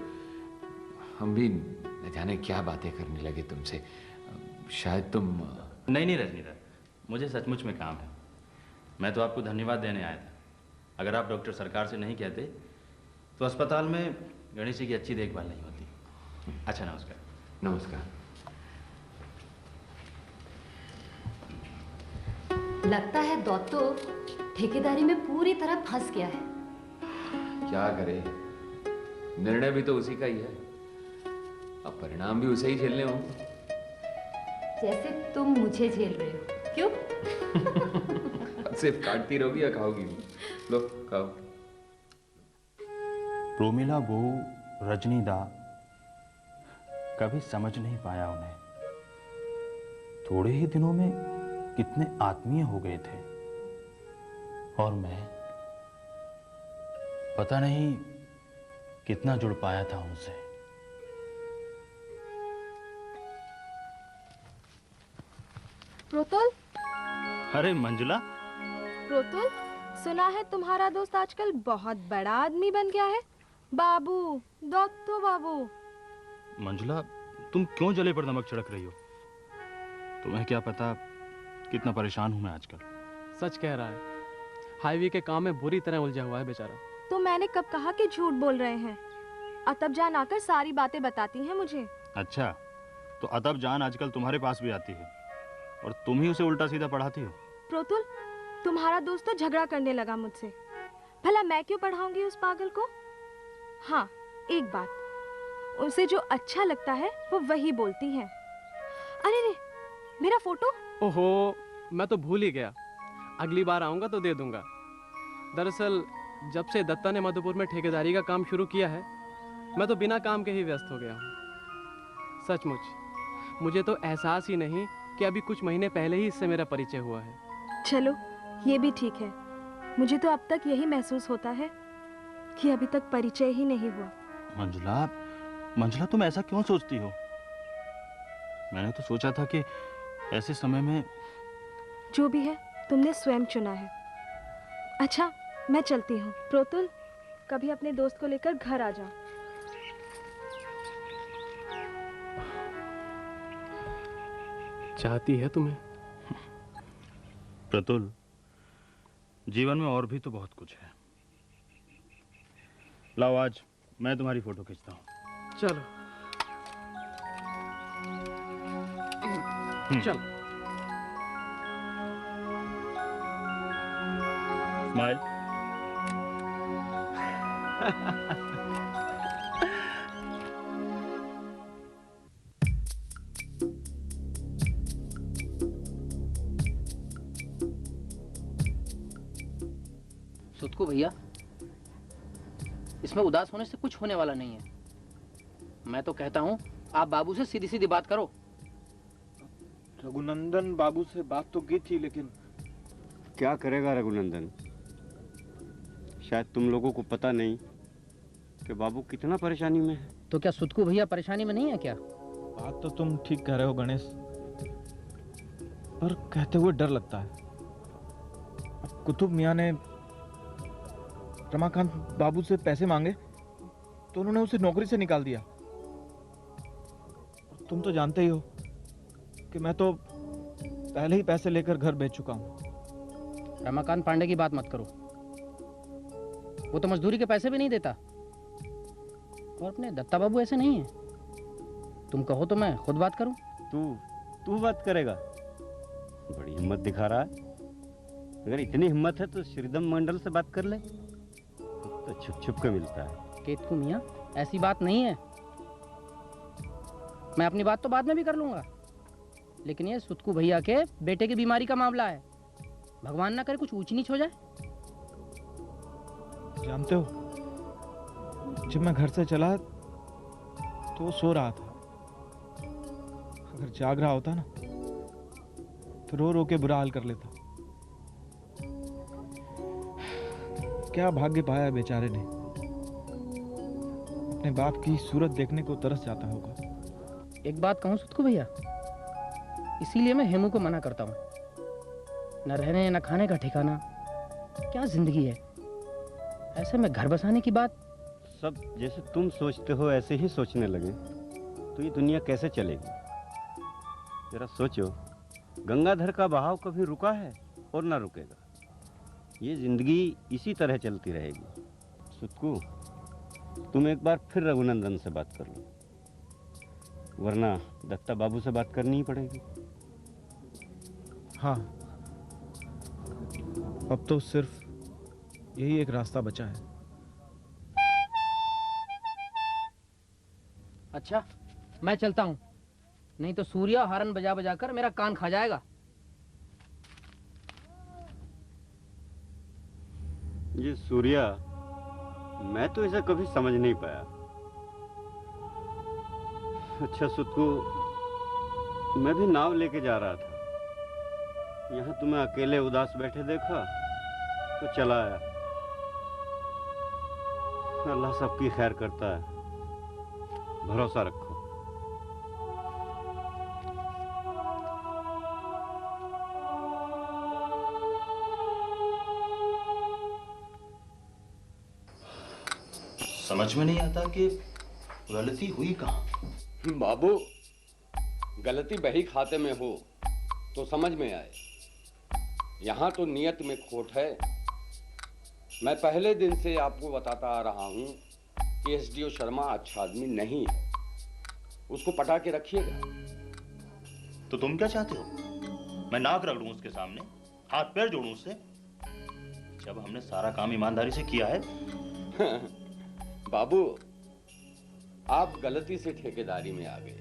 हम भी न जाने क्या बातें करने लगे तुमसे। शायद तुम... नहीं रजनीदा, मुझे सचमुच में काम है। मैं तो आपको धन्यवाद देने आया था। अगर आप डॉक्टर सरकार से नहीं कहते तो अस्पताल में गणेश जी की अच्छी देखभाल नहीं होती। अच्छा नमस्कार। नमस्कार। लगता है दौतो ठेकेदारी में पूरी तरह फंस गया है। क्या करे, निर्णय भी तो उसी का ही है, अब परिणाम भी उसे ही झेलने होंगे। जैसे तुम मुझे झेल रहे हो। क्यों? सिर्फ काटती रहोगी या खाओगी भी? लो खाओ। प्रोमिला बहू, रजनीदा, कभी समझ नहीं पाया उन्हें। थोड़े ही दिनों में कितने आत्मीय हो गए थे, और मैं पता नहीं कितना जुड़ पाया था उनसे। प्रोतुल? अरे मंजुला। प्रोतुल, सुना है तुम्हारा दोस्त आजकल बहुत बड़ा आदमी बन गया है। बाबू, दत्तो बाबू। मंजुला, तुम क्यों जले पर नमक छिड़क रही हो? तुम्हें क्या पता कितना परेशान हूं मैं आजकल। सच कह रहा है, हाईवे के काम में बुरी तरह उलझा हुआ है बेचारा। तो मैंने कब कहा कि झूठ बोल रहे हैं? अतब जान आकर सारी बातें बताती हैं मुझे। अच्छा, तो अतब जान आजकल तुम्हारे पास भी आती है और तुम ही उसे उल्टा सीधा पढ़ाती हो। प्रोतुल, तुम्हारा दोस्त तो झगड़ा करने लगा मुझसे। भला मैं क्यों पढ़ाऊंगी उस पागल को? हाँ, एक बात, उसे जो अच्छा लगता है वो वही बोलती है। अरे रे, मेरा फोटो। ओहो, मैं तो भूल ही गया। अगली बार आऊंगा तो दे दूंगा। दरअसल जब से दत्ता ने मधुपुर में ठेकेदारी का काम शुरू किया है, मैं तो बिना काम के ही व्यस्त हो गया हूँ। सचमुच मुझे तो एहसास ही नहीं कि अभी कुछ महीने पहले ही इससे मेरा परिचय हुआ है। चलो, ये भी ठीक है। मुझे तो अब तक यही महसूस होता है कि अभी तक परिचय ही नहीं हुआ। मंजुला, तुम ऐसा क्यों सोचती हो? मैंने तो सोचा था कि ऐसे समय में... जो भी है, तुमने स्वयं चुना है। अच्छा, मैं चलती हूँ। प्रोतुल, कभी अपने दोस्त को लेकर घर आ जाओ। चाहती है तुम्हें? प्रतुल, जीवन में और भी तो बहुत कुछ है। लाओ, आज मैं तुम्हारी फोटो खींचता हूँ। चलो। चलो। स्माइल। सुतको भैया, इसमें उदास होने से कुछ होने वाला नहीं है। मैं तो कहता हूँ आप बाबू से सीधी सीधी बात करो। रघुनंदन बाबू से बात तो की थी, लेकिन क्या करेगा रघुनंदन? शायद तुम लोगों को पता नहीं कि बाबू कितना परेशानी में है। तो क्या सुतकू भैया परेशानी में नहीं है क्या? बात तो तुम ठीक कह रहे हो गणेश, पर कहते हुए डर लगता है। अब कुतुब मियाँ ने रमाकांत बाबू से पैसे मांगे तो उन्होंने उसे नौकरी से निकाल दिया। तुम तो जानते ही हो कि मैं तो पहले ही पैसे लेकर घर बेच चुका हूँ। रमाकांत पांडे की बात मत करो, वो तो मजदूरी के पैसे भी नहीं देता। और अपने दत्ता बाबू ऐसे नहीं है। तुम कहो तो मैं खुद बात करूं। तू बात करेगा? बड़ी हिम्मत दिखा रहा है। अगर इतनी हिम्मत है तो श्रीदम मंडल से बात कर ले, तो छुप छुप के मिलता है। केतकू मियाँ, ऐसी बात नहीं है। मैं अपनी बात तो बाद में भी कर लूंगा, लेकिन ये सुतकू भैया के बेटे की बीमारी का मामला है। भगवान ना करे कुछ ऊंच नीच हो जाए। जानते हो, जब मैं घर से चला तो वो सो रहा था। अगर जाग रहा होता ना तो रो रो के बुरा हाल कर लेता। क्या भाग्य पाया बेचारे ने। अपने बाप की सूरत देखने को तरस जाता होगा। एक बात कहूँ सुतकू भैया, इसीलिए मैं हेमू को मना करता हूँ। न रहने न खाने का ठिकाना, क्या जिंदगी है। ऐसे में घर बसाने की बात। सब जैसे तुम सोचते हो ऐसे ही सोचने लगे तो ये दुनिया कैसे चलेगी? जरा सोचो, गंगाधर का बहाव कभी रुका है और ना रुकेगा। ये जिंदगी इसी तरह चलती रहेगी। सुतकू, तुम एक बार फिर रघुनंदन से बात कर लो, वरना दत्ता बाबू से बात करनी ही पड़ेगी। हाँ, अब तो सिर्फ यही एक रास्ता बचा है। अच्छा, मैं चलता हूँ, नहीं तो सूर्या हॉर्न बजा बजा कर मेरा कान खा जाएगा। ये सूर्या, मैं तो इसे कभी समझ नहीं पाया। अच्छा सुतकू, मैं भी नाव लेके जा रहा था, यहाँ तुम्हें अकेले उदास बैठे देखा तो चला आया। अल्लाह सबकी खैर करता है, भरोसा रखो। समझ में नहीं आता कि गलती हुई कहाँ। बाबू, गलती बही खाते में हो तो समझ में आए। यहाँ तो नियत में खोट है। मैं पहले दिन से आपको बताता आ रहा हूँ कि एसडीओ शर्मा अच्छा आदमी नहीं है, उसको पटा के रखिएगा। तो तुम क्या चाहते हो? मैं नाक रगड़ूं उसके सामने, हाथ पैर जोड़ूं उससे, जब हमने सारा काम ईमानदारी से किया है? बाबू, आप गलती से ठेकेदारी में आ गए।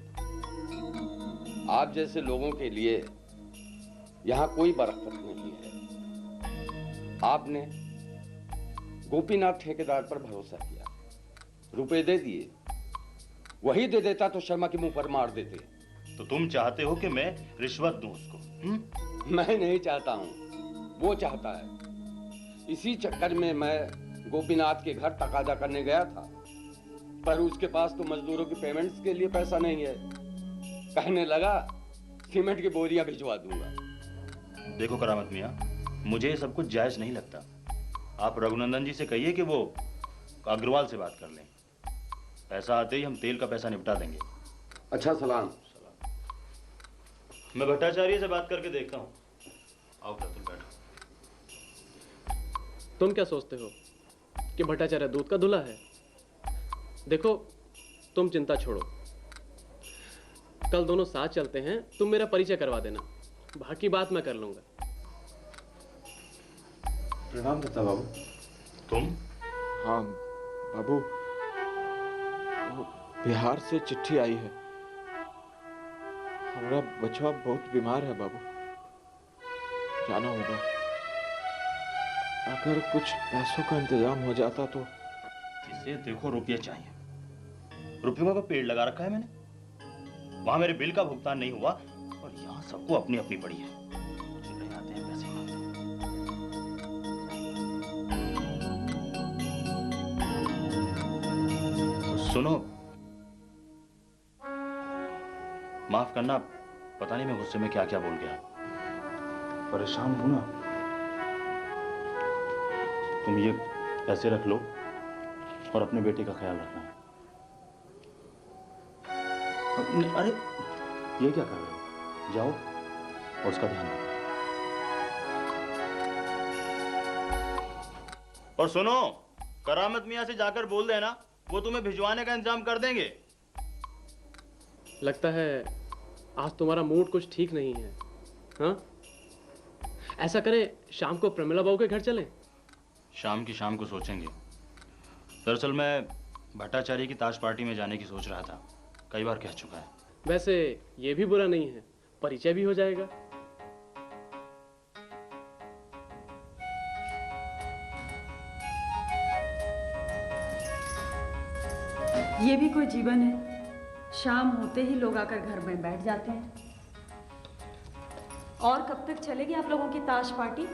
आप जैसे लोगों के लिए यहाँ कोई बरकत नहीं है। आपने गोपीनाथ ठेकेदार पर भरोसा किया, रुपए दे दिए। वही दे देता तो शर्मा के मुंह पर मार देते। तो तुम चाहते हो कि मैं रिश्वत दूं उसको? मैं नहीं चाहता हूं, वो चाहता है। इसी चक्कर में मैं गोपीनाथ के घर तकाजा करने गया था, पर उसके पास तो मजदूरों की पेमेंट्स के लिए पैसा नहीं है। कहने लगा सीमेंट की बोरियां भिजवा दूंगा। देखो करामत मियाँ, मुझे ये सब कुछ जायज नहीं लगता। आप रघुनंदन जी से कहिए कि वो अग्रवाल से बात कर लें। पैसा आते ही हम तेल का पैसा निपटा देंगे। अच्छा, सलाम। मैं भट्टाचार्य से बात करके देखता हूँ। आओ प्रतुल, बैठो। तुम क्या सोचते हो कि भट्टाचार्य दूध का धुला है? देखो, तुम चिंता छोड़ो, कल दोनों साथ चलते हैं। तुम मेरा परिचय करवा देना, बाकी बात मैं कर लूंगा। प्रणाम दत्ता बाबू। तुम? हाँ बाबू, बिहार से चिट्ठी आई है। हमारा बचवा बहुत बीमार है बाबू, जाना होगा। अगर कुछ पैसों का इंतजाम हो जाता तो। इसे देखो, रुपये चाहिए। रुपयों का पेड़ लगा रखा है मैंने। वहां मेरे बिल का भुगतान नहीं हुआ और यहाँ सबको अपनी अपनी पड़ी है। चले आते हैं पैसे मांगते। सुनो, माफ करना, पता नहीं मैं गुस्से में क्या क्या बोल गया। परेशान हूं ना। तुम ये पैसे रख लो और अपने बेटे का ख्याल रखना। अरे ये क्या कर रहे हो? जाओ और उसका ध्यान रखो। और सुनो, करामत मियां से जाकर बोल देना, वो तुम्हें भिजवाने का इंतजाम कर देंगे। लगता है आज तुम्हारा मूड कुछ ठीक नहीं है। हाँ, ऐसा करें शाम को प्रमिला बहू के घर चलें। शाम की शाम को सोचेंगे। दरअसल मैं भट्टाचार्य की ताश पार्टी में जाने की सोच रहा था, कई बार कह चुका है। वैसे ये भी बुरा नहीं है, परिचय भी हो जाएगा। ये भी कोई जीवन है? शाम होते ही लोग आकर घर में बैठ जाते हैं। और कब तक चलेगी आप लोगों की ताश पार्टी?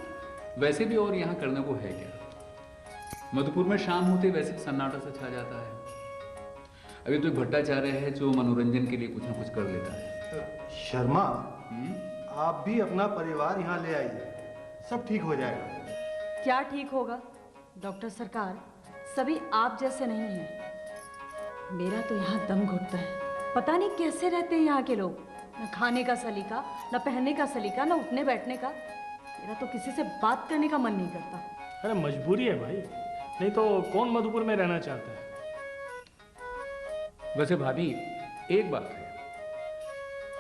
वैसे भी और यहाँ करने को है क्या? मधुपुर में शाम होते वैसे सन्नाटा सा छा जाता है। अभी तो एक भट्टाचार्य है जो मनोरंजन के लिए कुछ ना कुछ कर लेता है। शर्मा, आप भी अपना परिवार यहाँ ले आइए, सब ठीक हो जाएगा। क्या ठीक होगा डॉक्टर सरकार, सभी आप जैसे नहीं हैं। मेरा तो यहाँ दम घुटता है। पता नहीं कैसे रहते हैं यहाँ के लोग, न खाने का सलीका, न पहनने का सलीका, न उठने बैठने का। मेरा तो किसी से बात करने का मन नहीं करता। अरे मजबूरी है भाई, नहीं तो कौन मधुपुर में रहना चाहता है। वैसे भाभी एक बात है,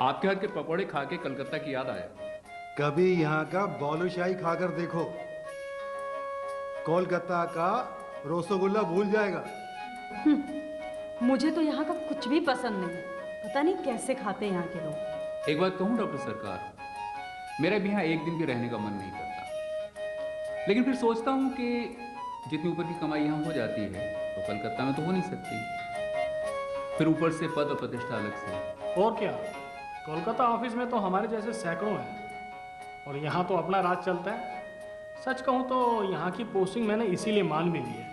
आपके हाथ के पकौड़े खा के कलकत्ता की याद आया। कभी यहाँ का बालूशाही खाकर देखो, कोलकाता का रसगुल्ला भूल जाएगा। मुझे तो यहाँ का कुछ भी पसंद नहीं, पता नहीं कैसे खाते हैं यहाँ के लोग। एक बात कहूँ डॉक्टर सरकार, मेरा भी यहाँ एक दिन भी रहने का मन नहीं करता, लेकिन फिर सोचता हूँ कि जितनी ऊपर की कमाई यहाँ हो जाती है तो कलकत्ता में तो हो नहीं सकती। फिर ऊपर से पद और प्रतिष्ठा अलग से। और क्या, कोलकाता ऑफिस में तो हमारे जैसे सैकड़ों हैं और यहाँ तो अपना राज चलता है। सच कहूँ तो यहाँ की पोस्टिंग मैंने इसीलिए मान भी ली है,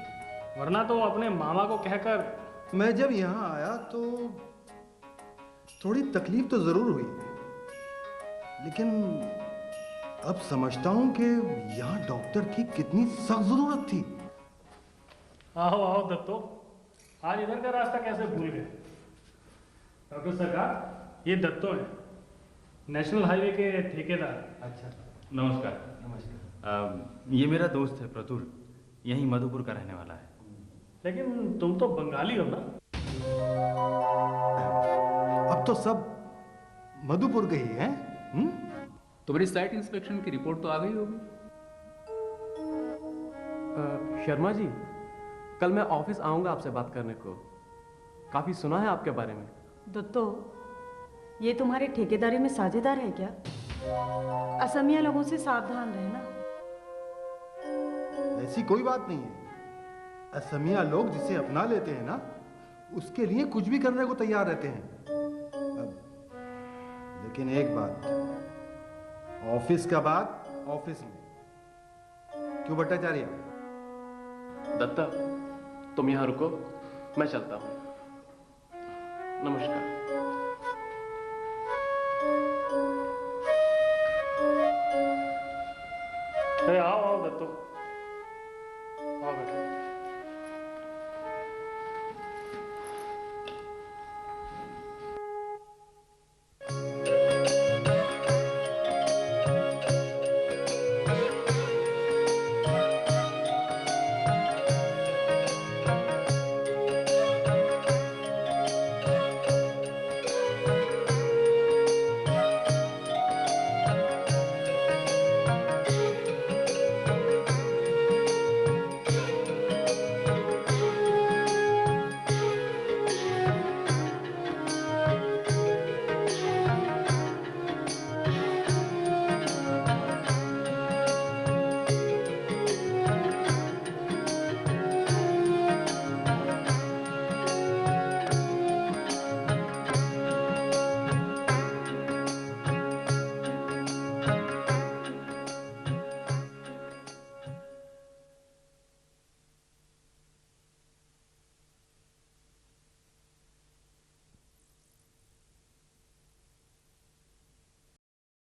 वरना तो अपने मामा को कहकर। मैं जब यहाँ आया तो थोड़ी तकलीफ तो जरूर हुई, लेकिन अब समझता हूँ कि यहाँ डॉक्टर की कितनी सख्त जरूरत थी। आओ आओ दत्तो, आज इधर का रास्ता कैसे भूल गए? डॉक्टर सरकार, ये दत्तो है, नेशनल हाईवे के ठेकेदार। अच्छा, नमस्कार। नमस्कार। ये मेरा दोस्त है प्रतुर, यहीं मधुपुर का रहने वाला है। लेकिन तुम तो बंगाली हो ना? अब तो सब मधुपुर के ही हैं। तुम्हारी साइट इंस्पेक्शन की रिपोर्ट तो आ गई होगी। शर्मा जी, कल मैं ऑफिस आऊंगा आपसे बात करने को। काफी सुना है आपके बारे में। दत्तो, ये तुम्हारे ठेकेदारी में साझेदार है क्या? असमिया लोगों से सावधान रहना। ऐसी कोई बात नहीं है। असमिया लोग जिसे अपना लेते हैं ना, उसके लिए कुछ भी करने को तैयार रहते हैं। लेकिन एक बात, ऑफिस का बात ऑफिस में। क्यों भट्टाचार्य? दत्ता, तुम यहाँ रुको, मैं चलता हूँ। नमस्कार। आओ आओ दत्तो।